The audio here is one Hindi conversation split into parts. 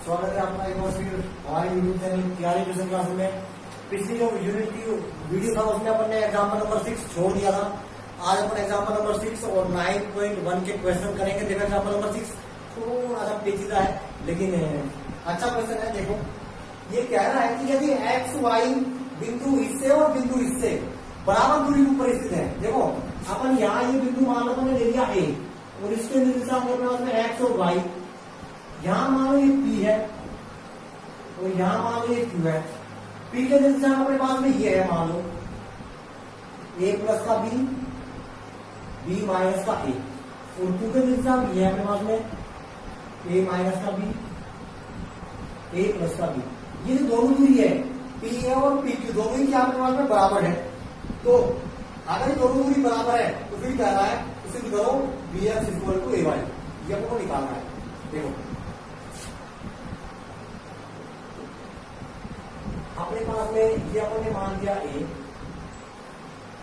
स्वागत है आपका एक बार फिर हमारे यूट्यूब चैनल तैयारी ट्यूशन क्लास में। पिछली जो यूनिट की वीडियो था उसमें अपन ने एग्जाम्पल नंबर 6 छोड़ दिया था। आज अपन एग्जाम्पल नंबर 6 और 9.1 के क्वेश्चन करेंगे। देखो एग्जाम्पल नंबर 6 थोड़ा सा पेचीदा है लेकिन अच्छा क्वेश्चन है। देखो ये कह रहा है कि यदि एक्स वाई बिंदु इससे और बिंदु इससे बराबर दूरी पर स्थित है। देखो अपन यहाँ ये बिंदु मान लो हमने ले लिया ए और इसके निर्देशांक अपने पास में एक्स और वाई, यहां मान लो ये P है और यहां मान लो ये Q है। P के निर्देशांक अपने पास में ये है, मान लो A प्लस का B, B माइनस का A, और Q के निर्देशांक ये है अपने पास में A माइनस का B, A प्लस का B। ये जो दोनों दूरी है P और PQ दोनों ही क्या अपने पास में बराबर है। तो अगर ये दोनों दूरी बराबर है तो फिर क्या रहा है, तो सिद्ध करो BX इक्वल टू AY। ये आपको निकालना है। देखो अपने पास में ये अपन ने मान दिया A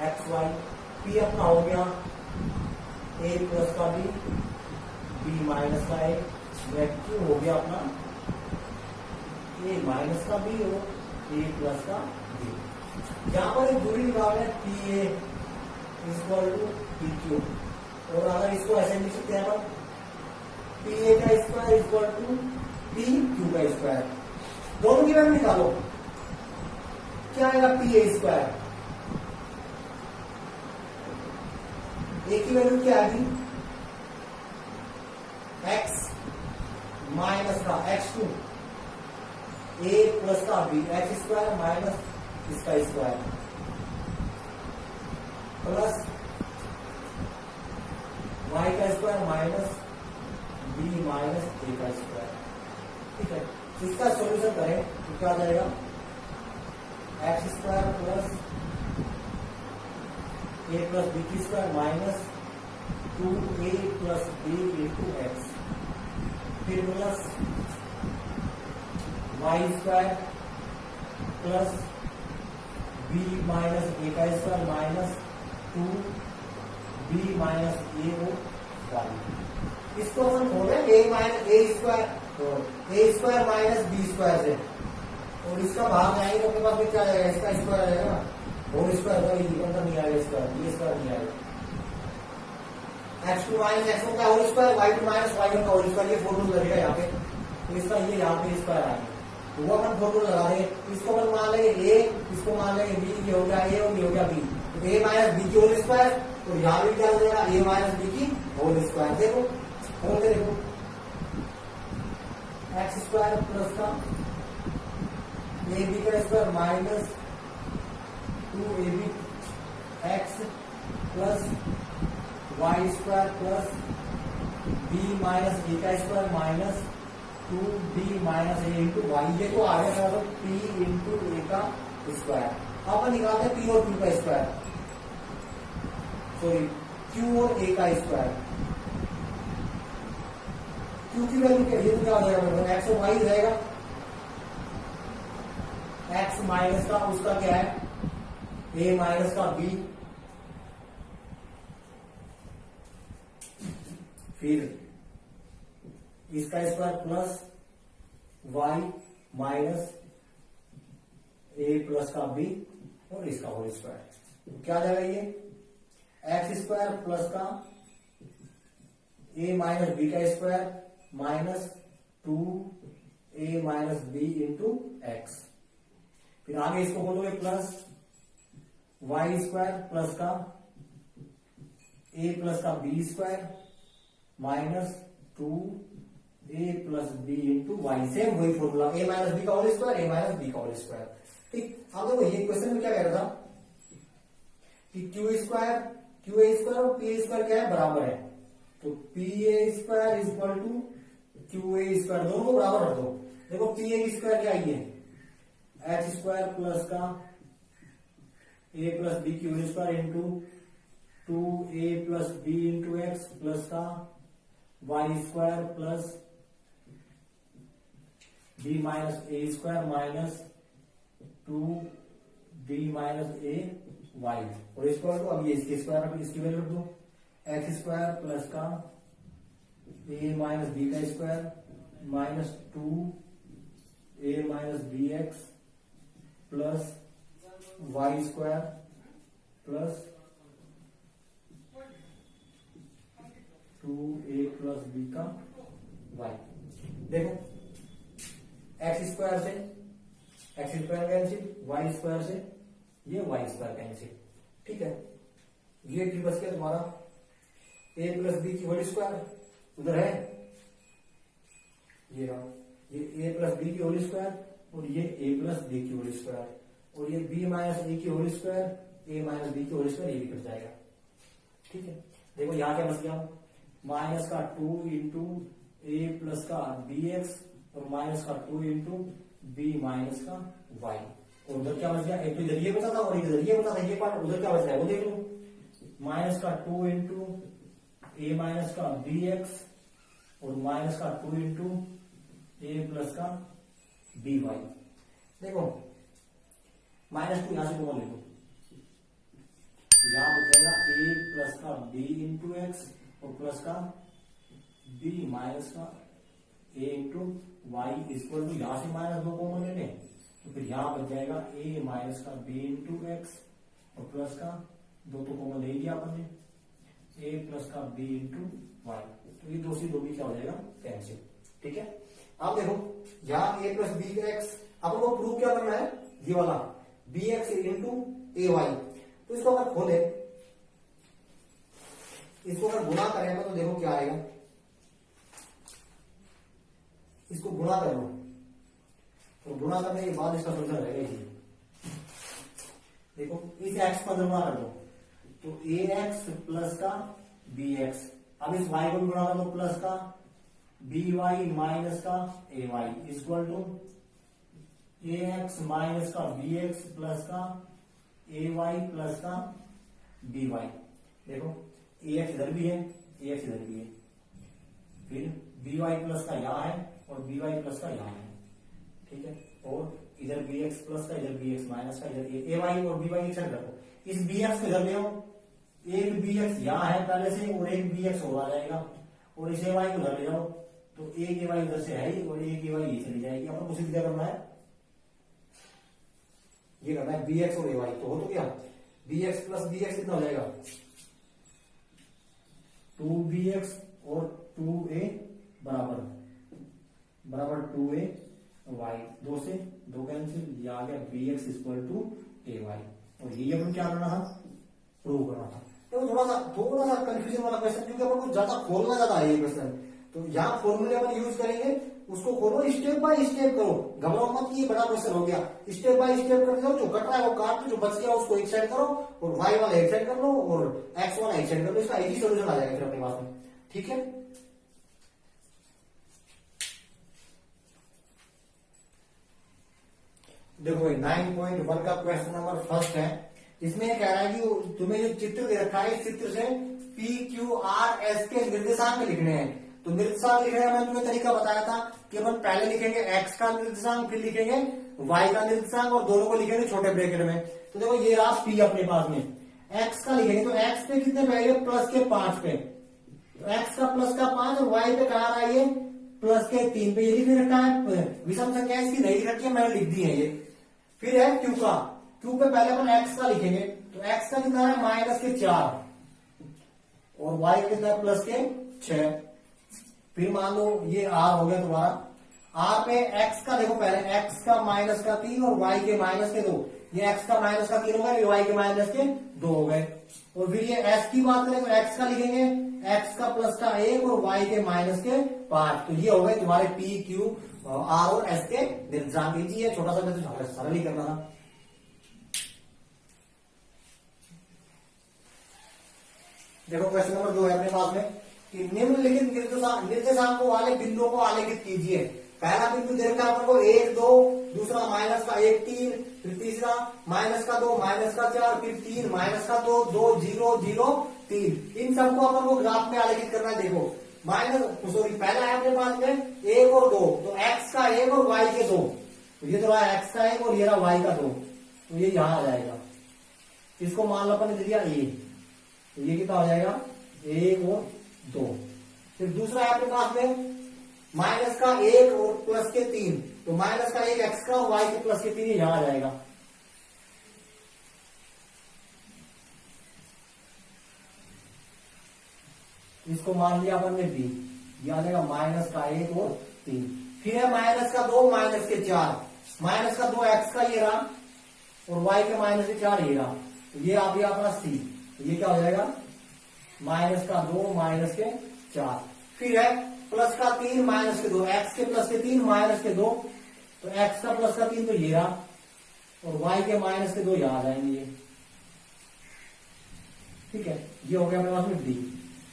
एक्स वाई, P अपना हो गया A प्लस का B, B माइनस का A, Q हो गया अपना A माइनस का B और A प्लस का B। यहां पर एक दूरी निकालना है PA इक्वल टू PQ, और अगर इसको ऐसे लिख सकते हैं अपन PA का स्क्वायर इक्वल टू PQ का स्क्वायर। दोनों की वैल्यू निकालो, क्या आएगा PA स्क्वायर, A की वैल्यू क्या आएगी x माइनस का x2 A प्लस का B, x स्क्वायर माइनस इसका स्क्वायर प्लस y का square minus B minus A का स्क्वायर। ठीक है, इसका सॉल्यूशन करें तो क्या आ जाएगा, x square plus A plus B की square minus 2A plus B into x, फिर plus y square plus B minus A का square minus 2B minus A और y। इसको अपन खोले A माइनस A स्क्वायर, तो A square minus B square से, और इसका भाग आएगा तो अपने पास में क्या आएगा, इसका स्क्वायर आएगा ना, होल स्क्वायर का अंदर नहीं आएगा, स्क्वायर ये स्क्वायर नहीं आएगा। x2 माइनस x1 का whole square, y2 minus y1 का होल स्क्वायर, ये फॉर्मूला लगेगा यहाँ पे, तो इसका ये यहाँ पे स्क्वायर आएगा। तो वो अपन फॉर्मूला लगा देंगे, इसको अपन मान लेंगे A, इसको मान लेंगे B, ये हो गया A और ये हो गया B, तो A माइनस B की होल स्क्वायर, तो यहाँ भी क्या हो जाएगा A माइनस B की होल स्क्वायर। देखो बोलते देखो एक्स स्क्वायर प्लस का AB का square minus 2AB x plus y square plus B minus A का square minus 2B minus A into y. ये तो आ गया तो P इंटू A का स्क्वायर। अब हम निकालते हैं P और Q का स्क्वायर, सॉरी Q और A का स्क्वायर। Q की वैल्यू क्या, ये तो क्या हो जाएगा, एक्स और वाई रहेगा, एक्स माइनस का उसका क्या है A माइनस का B, फिर इसका square plus y minus A plus का B और इसका होल स्क्वायर। क्या आ जाएगा ये एक्स स्क्वायर प्लस का A माइनस B का square minus 2A minus B into x. फिर आगे इसको बोलोगे प्लस y स्क्वायर प्लस का A प्लस का B square minus 2A plus B into y. Same वही फॉर्मूला, A माइनस B का whole square, A minus B का होल स्क्वायर। ठीक, अब देखो ये क्वेश्चन में क्या कह रहा था कि Q स्क्वायर QA स्क्वायर और PA स्क्वायर क्या है, बराबर है, तो PA square equal to QA square, दोनों को बराबर रख दो। देखो PA स्क्वायर क्या है, एक्स स्क्वायर प्लस का A प्लस B की whole square into 2A plus B into x plus का y square plus B minus A square minus 2B minus A y, और स्क्वायर तो अब ये इसके स्क्वायर, इसकी वैल्यू रख दो, एक्स स्क्वायर प्लस का ए माइनस बी का square minus 2 a minus b x plus y square plus 2a plus b का वाई। देखो एक्स स्क्वायर से x square cancel, y square से ये वाई स्क्वायर कैंसिल, ठीक है। ये फिर बच गया तुम्हारा a प्लस बी की होल स्क्वायर, उधर है ये रहा, ये a प्लस बी की होल स्क्वायर और ये a प्लस बी की होल स्क्वायर और ये b माइनस ए की whole square, a minus B की होल स्क्वायर, ये भी कट जाएगा, ठीक है। देखो यहाँ क्या बच गया, माइनस का 2 इंटू ए प्लस का बी एक्स और माइनस का 2 इंटू बी माइनस का वाई। और उधर क्या बच गया, एक तो इधर ये बचा था और इधर ये बचा था, ये पार्ट उधर क्या बच रहा है वो देख लो, माइनस का 2 इंटू ए माइनस का बी एक्स और माइनस का 2 इंटू ए प्लस का बी वाई। देखो -2 यहां से कॉमन ले लो, यहां बचेगा ए प्लस का बी इंटू एक्स और प्लस का बी माइनस का ए इंटू वाई इक्वल टू, यहां से -2 कॉमन ले लें तो फिर यहां बच जाएगा ए माइनस का बी इंटू एक्स और प्लस का 2 तो कॉमन ले लिया अपन ने, ए प्लस का बी इंटू वाई, तो ये 2 से 2 भी क्या हो जाएगा कैंसिल, ठीक है। अब देखो यहाँ ए प्लस बी एक्स अपन को प्रूव क्या करना है, ये वाला बी एक्स इंटू ए वाई। तो इसको अगर खोले, इसको अगर गुणा करेंगे तो देखो क्या आएगा, इसको गुणा कर लो तो गुणा करने के बाद इसका सोल्यूशन रहेगा ये। देखो इस एक्स पर गुणा कर दो तो ए एक्स प्लस का बी एक्स, अब इस वाई को भी गुणा कर दो प्लस का बी वाई माइनस का a y equal to a x minus का बी एक्स प्लस का ए वाई प्लस का बी वाई। देखो ए एक्स इधर भी है, ए एक्स इधर भी है, फिर बी वाई प्लस का यहाँ है और बी वाई प्लस का यहाँ है, ठीक है। और इधर बी एक्स प्लस का, इधर बी एक्स माइनस का, इधर ए वाई और बी वाई एक साइड रखो, इस बी एक्स को इधर ले आओ, एक बी एक्स यहाँ है पहले से और एक बी एक्स और आ जाएगा और इस ए वाई को उधर ले जाओ तो एक ए वाई उधर से है ही और एक ए वाई ये चली जाएगी। अपन को सिर्फ क्या करना है, ये करना है बी एक्स और ए वाई, तो हो तो क्या B x plus B x कितना हो जाएगा 2bx और 2a बराबर 2a y, 2 से 2 कैंसिल, ये आ गया bx इक्वल टू ay और ये अपन क्या करना था, प्रूव करना था। तो थोड़ा सा कंफ्यूजन वाला क्वेश्चन, क्योंकि अपन को ज्यादा खोलना ज्यादा है ये क्वेश्चन, तो यहाँ फॉर्मूले अपन यूज करेंगे, उसको खोलो स्टेप बाय स्टेप करो, घबराओ मत, ये बड़ा क्वेश्चन हो गया, स्टेप बाय स्टेप करके जाओ, जो कट रहा है वो काट दो, जो बच गया उसको एक साइड करो और वाई वाला एक साइड कर लो और एक्स वाला एक साइड कर लो, इसका एक ही सोल्यूशन आ जाएगा फिर अपने पास में, ठीक है। देखो 9.1 का क्वेश्चन नंबर फर्स्ट है, इसमें कह रहा है कि तुम्हें जो चित्र दे रखा है इस चित्र से पी क्यू आर एस के निर्देशांक लिखने हैं। तो निर्देशांक लिखने का मैंने तुम्हें तरीका बताया था कि अपन पहले लिखेंगे x का निर्देशांक, फिर लिखेंगे y का निर्देशांक और दोनों को लिखेंगे छोटे ब्रैकेट में। तो देखो ये रहा p अपने पास में, x का लिखेंगे तो x पे कितने पे आएंगे, प्लस के 5 पे, तो x का प्लस का 5 और y पे कहा रहा है ये प्लस के 3 पे, ये लिख रखा है, विषम संख्या इसकी नहीं लिख रखी है, मैंने लिख दी है ये। फिर है q का, q पे पहले अपन x का लिखेंगे तो x का कितना है माइनस के 4 और y का कितना है प्लस के 6। फिर मान लो ये r हो गया तुम्हारा, r पे x का देखो पहले x का माइनस का 3 और y के माइनस के 2, ये x का माइनस का 3 हो गया, ये y के माइनस के 2 हो गए। और फिर ये s की बात करें तो x का लिखेंगे x का प्लस का 1 और y के माइनस के 5, तो ये हो गए तुम्हारे p q r और s के निर्देशांक। ये छोटा सा मैं सरल ही करना था। देखो क्वेश्चन नंबर 2 है अपने पास में कि निम्नलिखित निर्देशांकों वाले बिंदुओं को आलेखित कीजिए। पहला बिंदु दे रखा है अपन को 1 2, दूसरा माइनस का 1 3, फिर तीसरा माइनस का 2 माइनस का 4, फिर 3 माइनस का 2 2 0 0 3। इन सबको अपन को ग्राफ में आलेखित करना है। देखो माइनस सॉरी पहला है अपने पास में 1 और 2, तो x का 1 और y के 2, तो ये तो रहा x का 1 और ये रहा y का 2, तो ये यहां आ जाएगा। इसको मान लो अपन ने दिया a, तो ये कितना हो जाएगा 1 और 2। फिर दूसरा है अपने पास में माइनस का 1 और प्लस के 3, तो माइनस का 1 एक्स का और वाई के प्लस के 3 यहां आ जाएगा। इसको मान लिया अपन ने बी, ये आ जाएगा माइनस का 1 और 3। फिर है माइनस का 2 माइनस के 4, माइनस का 2 एक्स का ये रहा और वाई के माइनस के 4 ये रहा, तो ये आ गया अपना सी। तो ये क्या हो जाएगा माइनस का 2 माइनस के 4। फिर है प्लस का 3 माइनस के 2, एक्स के प्लस के 3 माइनस के 2, तो एक्स का प्लस का 3 तो ये रहा और वाई के माइनस के 2 यहां आ जाएंगे ये। ठीक है, ये हो गया अपने पास में डी।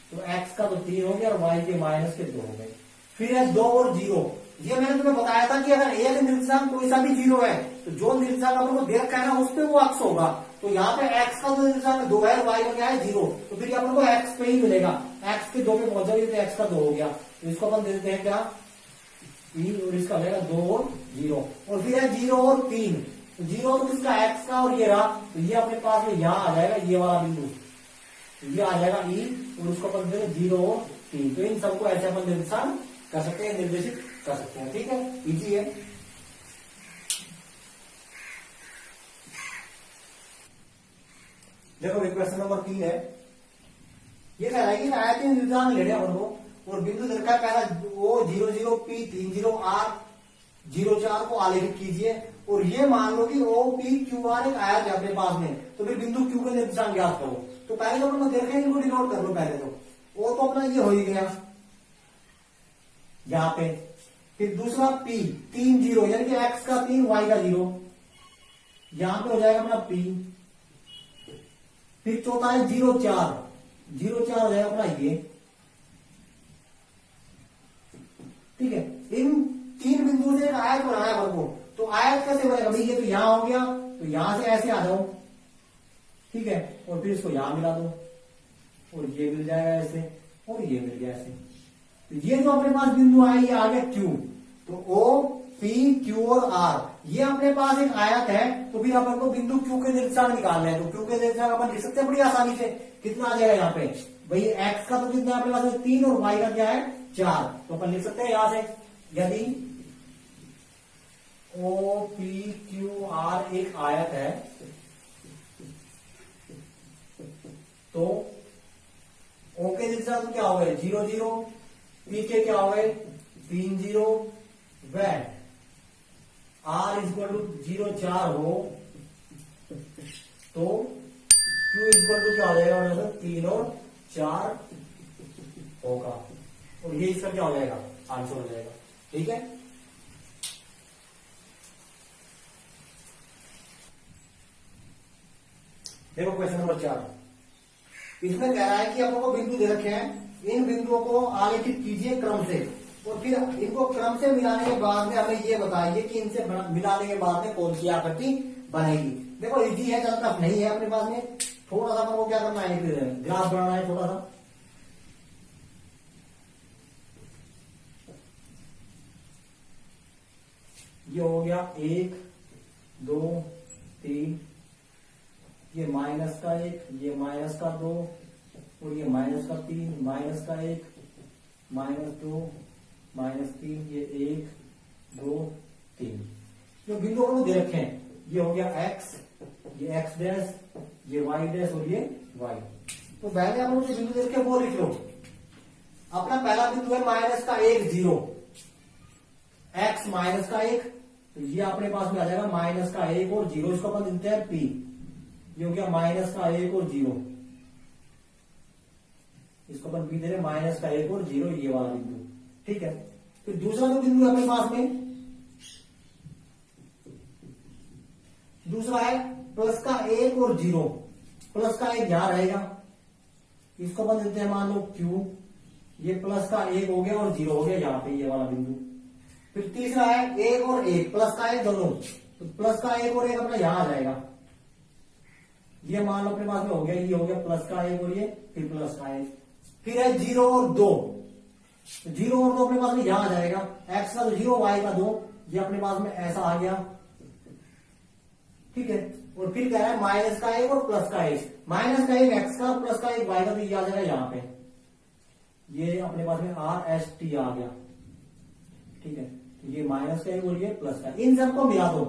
तो x का तो 3 हो गया और y के माइनस के 2 हो गए। फिर है 2 और 0, ये मैंने तुम्हें बताया था कि अगर एक निर्देशांक कोई सा भी 0 है तो जो निर्देशांक अपन को दे रखा है ना उस पे वो अक्ष होगा। तो यहाँ पे x का जो निर्देशांक 2 है, y का क्या है 0, तो फिर अपन को x पे ही मिलेगा। x के 2 पे पहुंचोगे तो x का 2 हो गया, तो इसको अपन दे देते हैं क्या e, और इसका रहेगा 2 और 0। और फिर है 0 और 3, 0 तो किसका x का और ये रहा, तो ये अपने पास में यहाँ आ जाएगा ये वाला बिंदु, ये आ जाएगा ई और उसको अपन देंगे 0 और 3। तो इन सबको ऐसे अपन निर्देशांक कर सकते हैं, निर्देशित कर सकते हैं। ठीक है, इजी है। देखो क्वेश्चन नंबर 3 है, ये कह रहा है कि आयतीय निर्देशांक ले लिया अपन को और बिंदु दे रखा है पहला ओ 0 0 P 3 0 R 0 4 को आलेखित कीजिए और ये मान लो कि ओ पी क्यू आर एक आयत है अपने पास में, तो फिर बिंदु क्यू के निर्देशांक ज्ञात करो। तो पहले तो अपन देखें, इनको डिनोट कर लो पहले तो। ओ तो अपना ये हो ही गया यहां पे। फिर दूसरा P 3 0 यानी कि x का 3 y का 0, यहां पे हो जाएगा अपना P। फिर चौथा है 0 4 हो जाएगा अपना ये। ठीक है, इन 3 बिंदुओं से एक आयत बनाया अपन को, तो आयत कैसे बनेगा भाई, ये तो यहां हो गया, तो यहां से ऐसे आ जाओ। ठीक है, और फिर इसको यहां मिला दो और ये मिल जाएगा ऐसे और ये मिल गया ऐसे। तो ये जो अपने पास बिंदु आए ये आ गया क्यू, तो ओ पी क्यू और आर ये अपने पास एक आयत है। तो फिर अपन को बिंदु क्यू के निर्देशांक निकालना है, तो क्यू के निर्देशांक अपन लिख सकते हैं बड़ी आसानी से। कितना आ जाएगा यहाँ पे भाई, एक्स का तो कितना अपने पास 3 और वाई का क्या है 4, तो अपन लिख सकते हैं यहां से, यदि ओ पी क्यू आर एक आयत है तो ओ के निर्देशांक क्या हो गए 0 0, पी के क्या हो गए 3 0, व आर इक्वल टू 0 4 हो तो क्यू इक्वल टू क्या हो जाएगा 3 और 4 होगा, और ये इसका क्या हो जाएगा आंसर हो जाएगा। ठीक है, देखो क्वेश्चन नंबर 4, इसमें कह रहा है कि आपको बिंदु दे रखे हैं, इन बिंदुओं को आलेखित कीजिए क्रम से और फिर इनको क्रम से मिलाने के बाद में हमें ये बताइए कि इनसे मिलाने के बाद में कौन सी आकृति बनेगी। देखो इजी है, ज्यादा टफ नहीं है अपने पास में। थोड़ा सा आपको क्या करना है, ग्राफ बनाना है थोड़ा सा। ये हो गया 1 2 3, ये माइनस का 1, ये माइनस का 2 और ये माइनस का 3, माइनस का 1 माइनस 2 माइनस 3, ये 1 2 3 जो बिंदु को दे रखे हैं। ये हो गया x, ये x डैश, ये y डैश और ये y। तो पहले आप मुझे बिंदु दे रखे वो लिख लो। अपना पहला बिंदु है माइनस का 1 0, x माइनस का 1, तो ये अपने पास में आ जाएगा माइनस का 1 और 0, इसको अपन देते हैं p। ये हो गया माइनस का 1 और 0, इसको अपन p दे रहे माइनस का 1 और 0, ये वाला बिंदु। ठीक है, फिर दूसरा जो बिंदु है अपने पास में, दूसरा है प्लस का 1 और 0, प्लस का 1 यहां रहेगा, इसको अपन देते हैं मान लो q। ये प्लस का 1 हो गया और 0 हो गया यहाँ पे ये वाला बिंदु। फिर तीसरा है 1 और 1, प्लस का 1 दोनों, तो प्लस का 1 और 1 अपना यहां आ जाएगा। ये मान लो अपने पास में हो गया, ये हो गया प्लस का 1 और ये फिर प्लस का 1। फिर है 0 और 2, 0 और 2 अपने पास में यहां आ जाएगा। x का तो 0 y का 2, ये अपने पास में ऐसा आ गया। ठीक है, और फिर क्या है माइनस का 1 और प्लस का 1, माइनस का 1 x का प्लस का 1 y का, तो ये आ जाएगा यहाँ पे, ये अपने पास में r s t आ गया। ठीक है, तो ये माइनस का एक और ये प्लस का, इन सबको मिला दो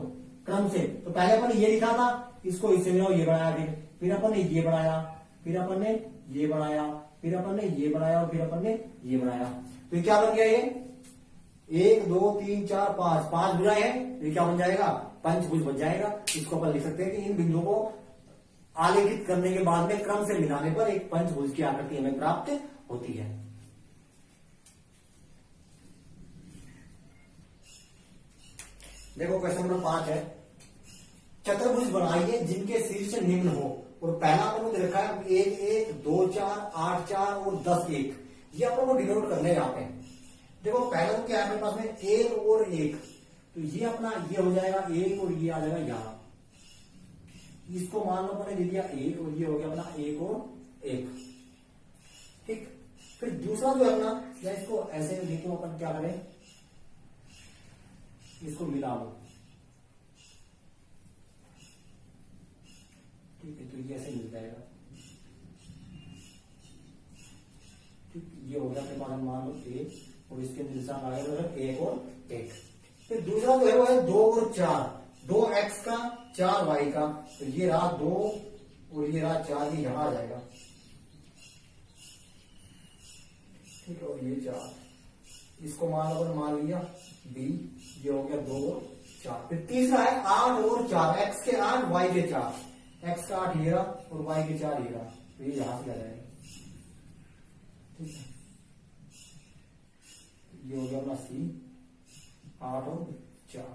क्रम से। तो पहले अपन ये लिखा था, इसको इससे मिलाओ, ये बनाया, फिर अपन ने ये बनाया, फिर अपन ने ये बनाया, फिर अपन ने ये बनाया और फिर अपन ने ये बनाया। तो ये क्या बन गया, ये 1 2 3 4 5 5 बुराई है, ये क्या बन जाएगा, पंचभुज बन जाएगा। इसको अपन लिख सकते हैं कि इन बिंदुओं को आलेखित करने के बाद में क्रम से मिलाने पर एक पंचभुज की आकृति हमें प्राप्त होती है। देखो क्वेश्चन नंबर 5 है, चतुर्भुज बनाइए जिनके शीर्ष निम्न हो। और पहला अपन को रखा है 1 1 2 4 8 4 और 10 1, ये अपन को डिनोट करने यहाँ पे। देखो पहला तो क्या है अपने पास में 1 और 1, तो ये अपना ये हो जाएगा 1 और ये आ जाएगा यहाँ, इसको मान लो अपने ले लिया 1 और ये हो गया अपना 1 और 1, ठीक। फिर दूसरा जो है अपना, या इसको ऐसे लिखो, अपन क्या करें, इसको मिला लो, ठीक है, तो ये ऐसे मिल जाएगा, ठीक। ये हो गया अपने पास, मान लो 1 और इसके निशान आ गया 1 और 1। फिर दूसरा जो है वो है 2 और 4, 2x का 4y का, तो ये रहा 2 और ये रहा 4, ये यहां आ जाएगा, ठीक है, और ये 4, इसको मान लिया b, ये हो गया 2 और 4। फिर तीसरा है 8 और 4, x के 8 y के 4, x का 8 ये रहा और y के 4 ये रहा, तो ये यहां से आ जाएगा, ठीक है, ये हो गया अपना c 8 और 4।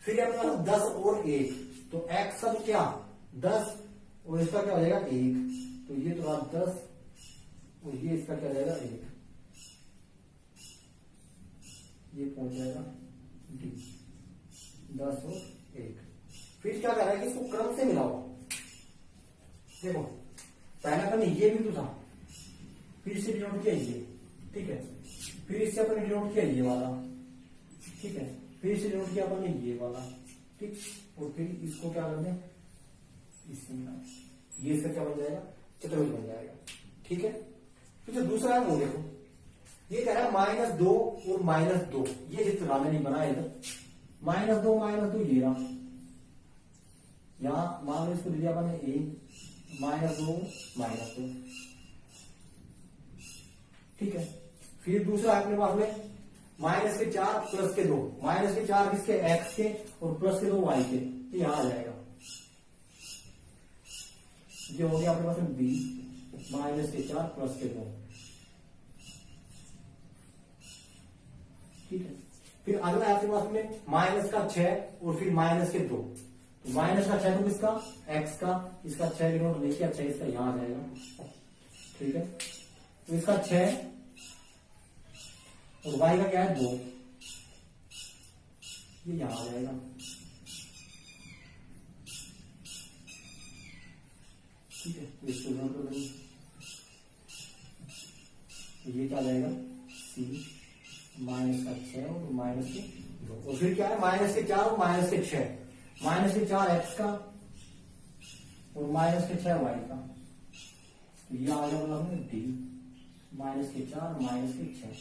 फिर अपना 10 और 1, तो x का तो क्या 10 और इसका क्या हो जाएगा 1, तो ये तो 10 और ये इसका क्या हो जाएगा 1, ये पहुंच जाएगा d, 10 और 1। फिर क्या कर रहा है कि इसको क्रम से मिलाओ। देखो पहले अपन ये बिंदु था, फिर इससे डिनोट किया ये, ठीक है, फिर इससे अपन डिनोट किया ये वाला, ठीक है, फिर इससे डिनोट किया अपन ने ये वाला, ठीक, और फिर इसको क्या करना है, इससे मिला, ये इसका क्या बन जाएगा, चतुर्भुज बन जाएगा, ठीक है। फिर जो दूसरा है वो देखो, ये कह रहा है -2 और -2, ये चित्र रामे नहीं बनाया इधर, -2 ये रहा, यहां मान लो इसको दिया अपन ने a, -2 -2, ठीक है। फिर दूसरा अपने पास में -4 +2, -4 किसके x के और +2 y के, ये यहां आ जाएगा, ये हो गया अपने पास में b, -4 +2, ठीक है। फिर अगला आपके पास में -6 और फिर -2, तो -6 तो किसका x का, इसका 6 डिनोट नहीं किया, 6 इसका यहां आ जाएगा, ठीक है। तो इसका 6 और y का क्या है 2, ये यहां आ जाएगा, ठीक है। तो इसको डिनोट कर देंगे, ये क्या आ जाएगा c, -6 और -2, और फिर क्या है -4 और -6, -4 x का और -6 y का, ये आ जाएगा d, -4 -6।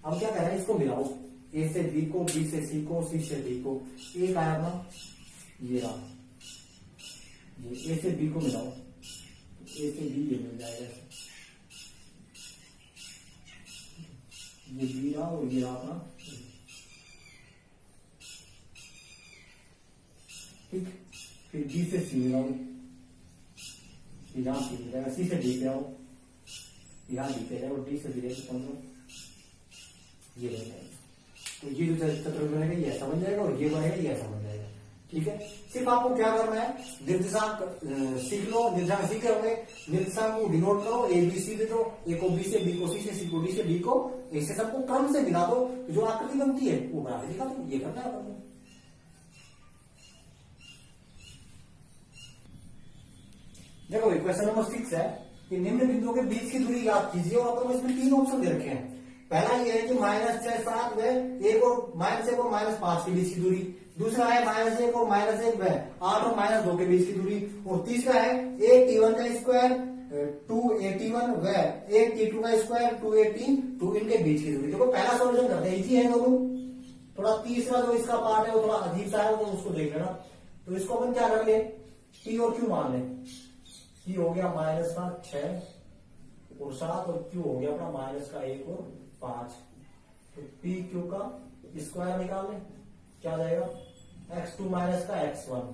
अब क्या कह रहा है, इसको मिलाओ, a से b को, b से c को, c से d को, एक आया अपना ये रहा, ये a से b को मिलाओ, a से b ये मिल जाएगा, ये b रहा और ये रहा अपना, ठीक। फिर b से c मिलाओ, यहां c मिल जाएगा, c से d पे आओ, यहां d पे और d से d पहुंचो, ये बन जाएगा। तो ये जो चतुर्भुज बनेगा ये ऐसा बन जाएगा और ये बनेगा ये ऐसा बन जाएगा, ठीक है। सिर्फ आपको क्या करना है, निर्देशांक सीख लो, निर्देशांक सीखे होंगे, निर्देशांक को डिनोट करो, ए बी सी दे दो, ए को बी से, बी को सी से, सी को डी से, डी को ऐसे सबको क्रम से मिला दो, जो आकृति बनती है वो बना के दिखा दो, ये करना है अपन को। देखो क्वेश्चन नंबर 6 है कि निम्न बिंदुओं के बीच की दूरी याद कीजिए, और अपन इसमें 3 ऑप्शन दे रखे हैं। पहला ये है कि -6 7 व 1 और -5 के बीच की दूरी, दूसरा है -1 और -1 व 8 और -2 के बीच की दूरी, और तीसरा है 8 T1 का स्क्वायर 281 व 8t2 का स्क्वायर 282 इनके बीच की दूरी। देखो पहला सॉल्यूशन करते हैं, इजी है दोनों। थोड़ा तीसरा जो इसका पार्ट है वो थोड़ा अजीब सा है, तो उसको देख लेना। तो इसको अपन क्या करेंगे, P और Q मान लें। P हो गया माइनस का 6 और 7 और Q हो गया अपना माइनस का 1 और 5। तो P Q का स्क्वायर निकाल लें, क्या आ जाएगा x2 माइनस का x1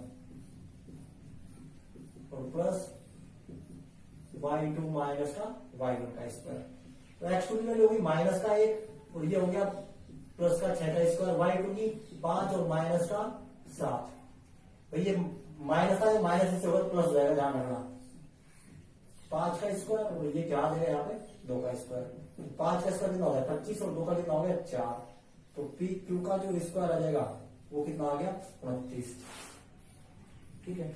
और प्लस y2 माइनस का y1 का स्क्वायर। तो x2 की वैल्यू होगी माइनस का 1 और ये हो गया प्लस का 6 का स्क्वायर, y2 की 5 और माइनस का 7। तो ये माइनस का माइनस से होगा प्लस हो जाएगा, ध्यान रखना। 5 का स्क्वायर और ये क्या आ जाएगा यहाँ पे 2 का स्क्वायर। 5 का स्क्वायर कितना हो जाएगा 25 और 2 का कितना हो गया 4। तो पी क्यू का जो स्क्वायर आ जाएगा वो कितना आ गया 29। ठीक है,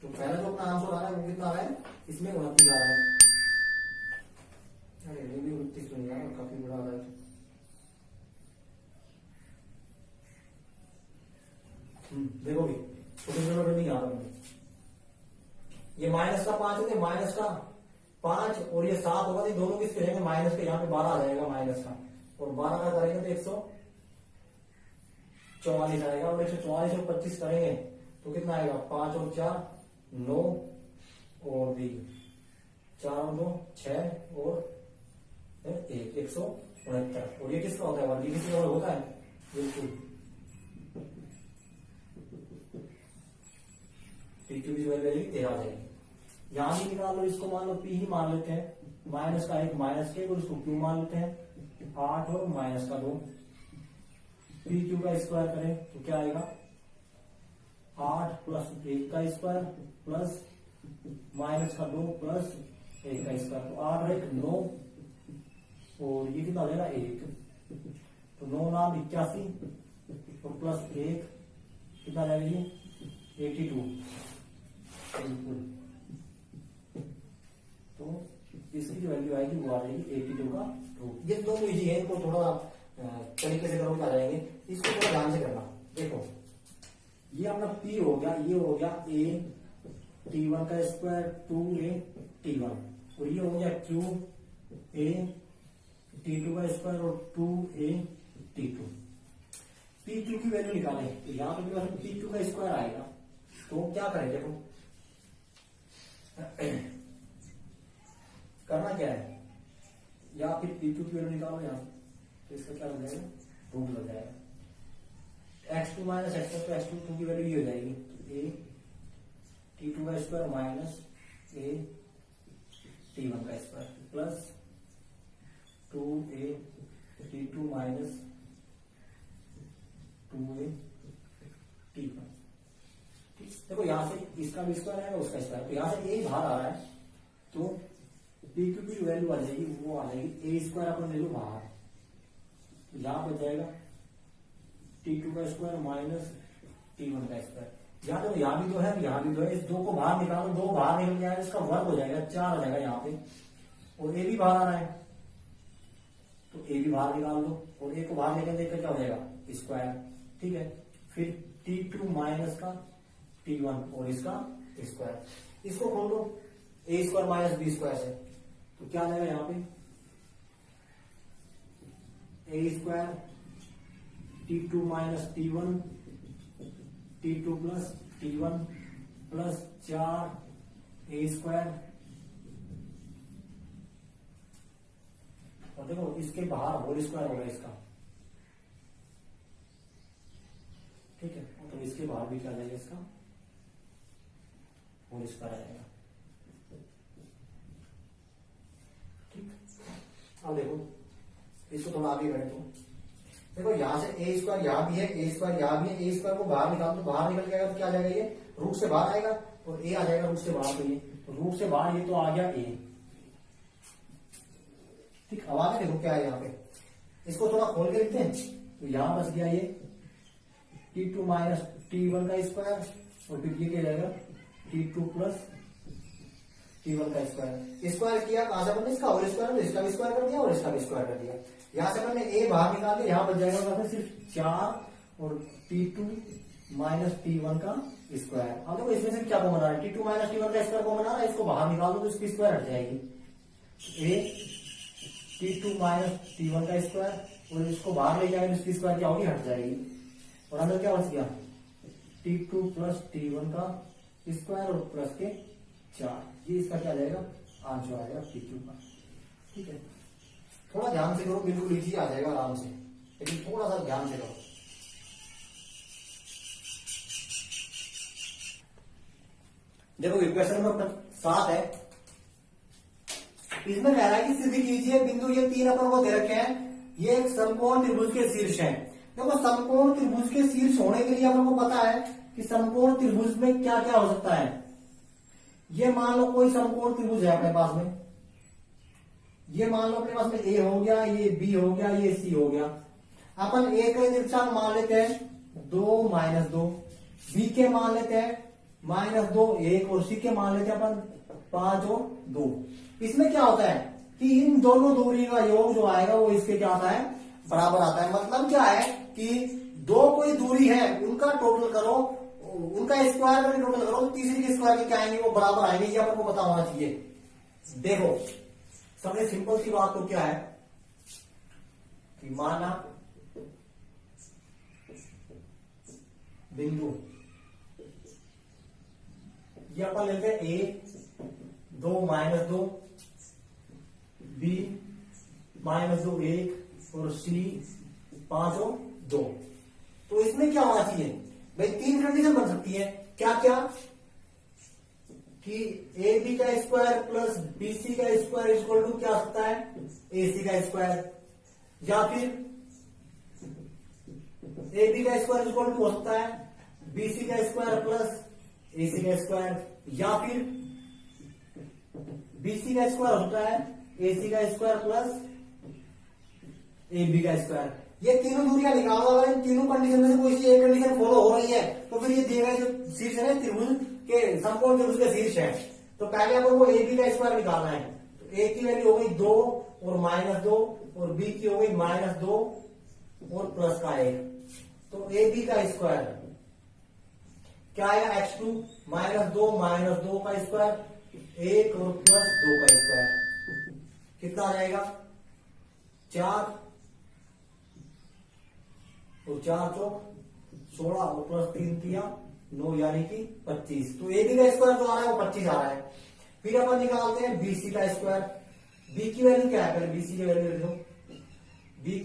तो पहला जो अपना आंसर आ रहा है वो कितना आ रहा है, इसमें 29 आ रहा है। अरे ये भी 29 तो नहीं आ रहा, काफी बड़ा आ रहा है। देखो भी तो नहीं आ रहा है। ये माइनस का 5 होते, माइनस का 5 और ये 7 होगा, तो दोनों किसके रहेंगे माइनस के, यहाँ पे 12 आ जाएगा माइनस का, और 12 का करेंगे तो 144 आएगा, और 144 और 25 करेंगे तो कितना आएगा 5 और 4 9 और भी 4 और 2 6 और 1 169। और ये किसका होता है, ये किसी का होता है बिल्कुल। पी क्यू की वैल्यू 13 आ जाएगी। यहां भी निकाल लो इसको, मान लो पी ही मान लेते हैं, माइनस का 1 माइनस के और इसको क्यू मान लेते हैं 8 और माइनस का 2। पी क्यू का स्क्वायर करें तो क्या आएगा 8 प्लस 1 का स्क्वायर प्लस माइनस का 2 प्लस 1 का स्क्वायर। तो 8 और 1 9 और ये कितना हो जाएगा 1। तो 9 नाम 81 और प्लस 1 कितना जाएगा ये 82 बिल्कुल। तो इसकी जो वैल्यू आएगी वो आ जाएगी 82 का 2। ये दोनों इजी है, इनको थोड़ा तरीके से करोगे आ जाएंगे। इसको थोड़ा ध्यान से करना। देखो ये अपना P हो गया, ये हो गया A T1 का स्क्वायर 2A T1 और ये हो गया Q A T2 का स्क्वायर और 2A T2। P Q की वैल्यू निकालें तो यहाँ पे P Q का स्क्वायर आएगा, तो क्या करें देखो करना क्या है, या फिर P Q की वैल्यू निकालो यहाँ, तो इसका क्या हो जाएगा रूट लग जाएगा। x2 माइनस x1 तो x2 की वैल्यू ये हो जाएगी A T2 का स्क्वायर माइनस A T1 का square plus 2A T2 minus 2A T1। देखो यहां से इसका भी स्क्वायर आएगा उसका स्क्वायर, तो यहां से ए बाहर आ रहा है, तो पी क्यू की वैल्यू आ जाएगी वो आ जाएगी ए स्क्वायर अपन ले लो बाहर, तो यहां बच जाएगा T2 का स्क्वायर माइनस T1 का स्क्वायर। यहाँ तो यहाँ भी दो है यहाँ भी दो है, इस 2 को बाहर निकालो, 2 बाहर निकल जाएगा, इसका वर्ग हो जाएगा 4 आ जाएगा यहाँ पे, और ए भी बाहर आ रहा है तो ए भी बाहर निकाल लो, और ए को बाहर निकल देकर क्या हो जाएगा स्क्वायर। ठीक है, फिर T2 माइनस का T1 और इसका स्क्वायर, इसको खोल लो a square minus b square से, तो क्या आ जाएगा यहाँ पे a square T2 minus T1 T2 plus T1 प्लस 4 ए स्क्वायर, और देखो इसके बाहर होल स्क्वायर होगा इसका। ठीक है, तो इसके बाहर भी क्या आ जाएगा इसका होल स्क्वायर आ जाएगा। ठीक, अब देखो इसको थोड़ा आगे करें तो देखो यहां से ए स्क्वायर यहां भी है, ए स्क्वायर यहां भी है, ए स्क्वायर को बाहर निकाल, तो बाहर निकल जाएगा तो क्या आ जाएगा ये रूट से बाहर आएगा, और ए आ जाएगा रूट से बाहर, तो ये रूट से बाहर ये तो आ गया ए। ठीक, अब आगे देखो क्या है यहाँ पे, इसको थोड़ा खोल के लिखते हैं, तो यहां बच गया ये T2 माइनस T1 का स्क्वायर, और फिर ये क्या जाएगा T2 प्लस T1 का स्क्वायर। स्क्वायर किया कहां से हमने इसका होल स्क्वायर, तो इसका भी स्क्वायर कर दिया और इसका भी स्क्वायर कर दिया। यहां से हमने ए बाहर निकाल दिया, यहां बच जाएगा सिर्फ 4 और T2 माइनस T1 का स्क्वायर। अब देखो इसमें से क्या कॉमन आ रहा है, T2 माइनस T1 का स्क्वायर कॉमन आ रहा है, इसको बाहर निकाल दो तो इसकी स्क्वायर हट जाएगी। ए T2 माइनस T1 का स्क्वायर और इसको बाहर ले जाएंगे तो इसकी स्क्वायर क्या होगी, हट जाएगी। और अंदर क्या बच गया, T2 प्लस T1 का स्क्वायर और प्लस के 4, ये इसका क्या आ जाएगा, आंसर आ जाएगा T2 का। ठीक है, थोड़ा ध्यान से करो, बिल्कुल इजी आ जाएगा आराम से, लेकिन थोड़ा सा ध्यान से करो। देखो क्वेश्चन नंबर 7 है, इसमें कह रहा है कि सिद्ध कीजिए बिंदु, ये 3 अपन को दे रखे हैं, ये एक समकोण त्रिभुज के शीर्ष हैं। देखो समकोण त्रिभुज के शीर्ष होने के लिए अपन को पता है कि समकोण त्रिभुज में क्या क्या हो सकता है। ये मान लो कोई समकोण त्रिभुज है अपने पास में, ये मान लो अपने पास में ए हो गया, ये बी हो गया, ये सी हो गया। अपन ए का निर्देशांक मान लेते हैं 2 माइनस 2, बी के मान लेते हैं माइनस 2 1 और सी के मान लेते हैं अपन 5 और 2। इसमें क्या होता है कि इन दोनों दूरी का योग जो आएगा वो इसके क्या आता है, बराबर आता है। मतलब क्या है कि दो कोई दूरी है उनका टोटल करो, उनका स्क्वायर करके टोटल करो, तो तीसरी के स्क्वायर के क्या आएंगे, वो बराबर आएंगे। ये आपको पता होना चाहिए। देखो सबसे सिंपल सी बात तो क्या है कि माना बिंदु, ये अपन लेते हैं ए 2 माइनस 2, बी माइनस 2 1 और सी 5 और 2। तो इसमें क्या होना चाहिए भाई, 3 कंडीशन बन सकती है। क्या क्या कि ए बी का स्क्वायर प्लस बी सी का स्क्वायर इक्वल टू क्या सकता है, ए सी का स्क्वायर, या फिर ए बी का स्क्वायर इक्वल टू हो सकता है बी सी का स्क्वायर प्लस ए सी का स्क्वायर, या फिर बी सी का स्क्वायर होता है ए सी का स्क्वायर प्लस ए बी का स्क्वायर। ये तीनों दूरियां निकालो, अगर इन तीनों कंडीशन में से कोई सी एक कंडीशन फॉलो हो रही है तो फिर ये दिए गए जो शीर्ष है त्रिभुज के समकोण त्रिभुज के शीर्ष है। तो पहले अपन को ए बी का स्क्वायर निकालना है। तो ए की वैल्यू हो गई 2 और माइनस 2 और बी की हो गई माइनस 2 और प्लस का 1। तो ए बी का स्क्वायर क्या आया, x2 माइनस 2 का स्क्वायर 1 और प्लस 2 का स्क्वायर, कितना आ जाएगा 4 और 4 चौक 16 और प्लस 3 किया 9 यानी कि 25। तो ए बी का स्क्वायर जो आ रहा है वो 25 आ रहा है। फिर अपन निकालते हैं बी सी का स्क्वायर। बी की वैल्यू क्या है, पहले बी सी की वैल्यू लिख लो। बी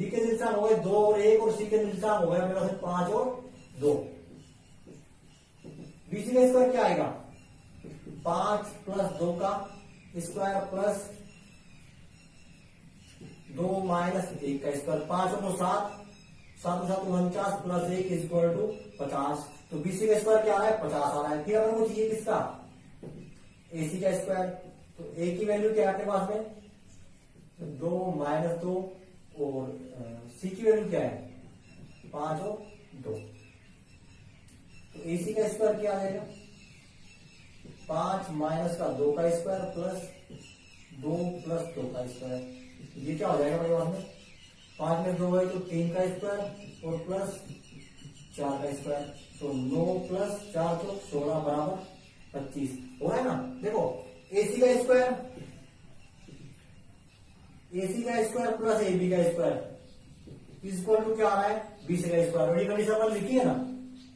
के निर्देशांक हो गए 2 और 1 और सी के निर्देशांक हो गए मेरे पास 5 और 2। बी सी का स्क्वायर क्या आएगा, 5 प्लस 2 का स्क्वायर प्लस 2 माइनस 1 का स्क्वायर, 5 और 7 49 प्लस 1 इज इक्वल टू 50। तो बीसी का स्क्वायर क्या आ रहा है, 50 आ रहा है। फिर अपन को चाहिए किसका, एसी का स्क्वायर। तो ए की वैल्यू क्या है अपने पास में 2 माइनस 2 और सी की वैल्यू क्या है 5 और 2। तो एसी का स्क्वायर क्या आ जाएगा 5 माइनस का 2 का स्क्वायर प्लस 2 प्लस 2 का स्क्वायर। ये क्या हो जाएगा मेरे पास में 5 में 2 है तो 3 का स्क्वायर और प्लस 4 का स्क्वायर। तो 9 प्लस 4 तो 16 बराबर 25 हो रहा है ना। देखो एसी का स्क्वायर प्लस एबी का स्क्वायर इज इक्वल टू क्या आ रहा है बीसी का स्क्वायर। और ये कंडीशन अपन लिखी है ना,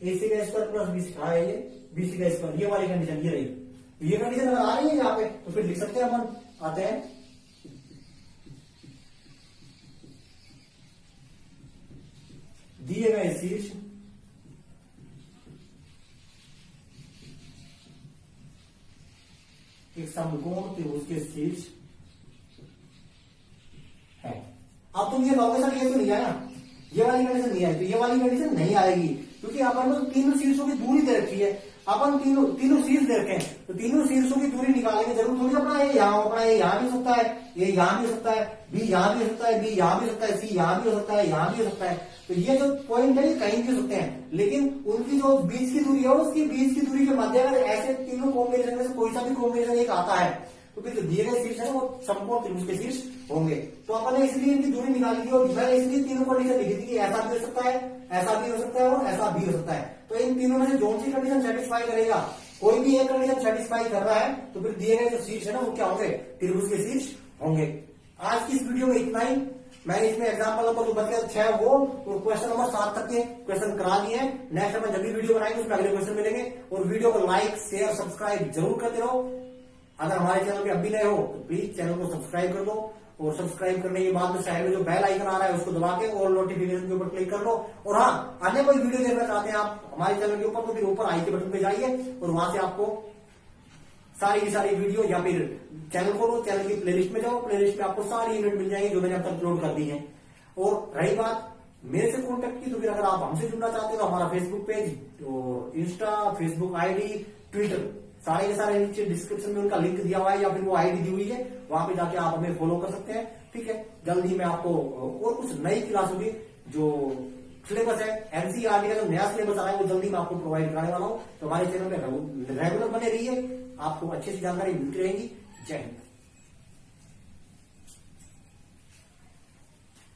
एसी का स्क्वायर प्लस बीसी का है, ये बीसी का स्क्वायर, ये वाली कंडीशन ये रही। ये कंडीशन अगर आ रही है यहाँ पे तो फिर लिख सकते हैं अपन। आते हैं दिए गए शीर्ष एक समकोण त्रिभुज के शीर्ष है। अब तुम ये कहोगे सर ये तो नहीं आया, ये वाली कंडीशन नहीं आई। तो ये वाली कंडीशन नहीं आएगी क्योंकि अपन को तीनों शीर्षों की दूरी दे रखी है। अपन तीनों शीर्ष दे रखे हैं तो तीनों शीर्षों की दूरी निकालेंगे जरूर थोड़ी अपना ये यहाँ अपना ये यहाँ भी हो सकता है, ये यहाँ भी हो सकता है, बी यहाँ भी हो सकता है, बी यहाँ भी हो सकता है, सी यहाँ भी हो सकता है, यहाँ भी हो सकता है। तो ये जो पॉइंट है कहीं भी हो सकते हैं, लेकिन उनकी जो बीच की दूरी है उसकी बीच की दूरी के मध्य अगर ऐसे तीनों कॉम्बिनेशन में से कोई सा भी कॉम्बिनेशन एक आता है तो फिर जो दिए गए शीर्ष है वो समकोण त्रिभुज के शीर्ष होंगे। तो अपन ने इसलिए इनकी दूरी निकाली थी और मैंने इसलिए तीनों कंडीशन लिखी थी कि ऐसा भी हो सकता है, ऐसा भी हो सकता है और ऐसा भी हो सकता है। तो इन तीनों में से जो सी कंडीशन सेटिस्फाई करेगा, कोई भी एक कंडीशन सेटिस्फाई कर रहा है तो फिर दिए गए जो शीर्ष है ना वो क्या होंगे, त्रिभुज के शीर्ष होंगे। आज की इस वीडियो में इतना ही। मैंने इसमें एग्जाम्पल नंबर जो बच गया 6 वो और क्वेश्चन नंबर 7 तक के क्वेश्चन करा दिए हैं। नेक्स्ट अपन जब भी वीडियो बनाएंगे उसमें अगले क्वेश्चन मिलेंगे। और वीडियो को लाइक शेयर सब्सक्राइब जरूर करते रहो। अगर हमारे चैनल पे अभी नए हो तो प्लीज चैनल को सब्सक्राइब कर दो और सब्सक्राइब करने के बाद में साइड में जो बेल आइकन आ रहा है उसको दबा के और नोटिफिकेशन के ऊपर क्लिक कर लो। और हाँ, अन्य कोई वीडियो देखना चाहते हैं आप हमारे चैनल के ऊपर तो फिर ऊपर आई के बटन पे जाइए और वहां से आपको सारी की सारी वीडियो या फिर चैनल खोलो, चैनल की प्लेलिस्ट में जाओ, प्लेलिस्ट में आपको सारी इवेंट मिल जाएंगे जो मैंने अब तक अपलोड कर दी है। और रही बात मेरे से कॉन्टेक्ट की, तो फिर अगर आप हमसे जुड़ना चाहते हो तो हमारा फेसबुक पेज और इंस्टा, फेसबुक आईडी, ट्विटर सारे के सारे नीचे डिस्क्रिप्शन में उनका लिंक दिया हुआ है या फिर वो आईडी दी हुई है, वहां पे जाके आप हमें फॉलो कर सकते हैं। ठीक है, जल्दी मैं आपको और कुछ नई क्लास होगी, जो सिलेबस है एनसीईआरटी का जो नया सिलेबस आ रहा है वो जल्दी मैं आपको प्रोवाइड कराने वाला हूं। तो हमारे चैनल पे रेगुलर बने रहिए, आपको अच्छी सी जानकारी मिलती रहेगी। जय हिंद।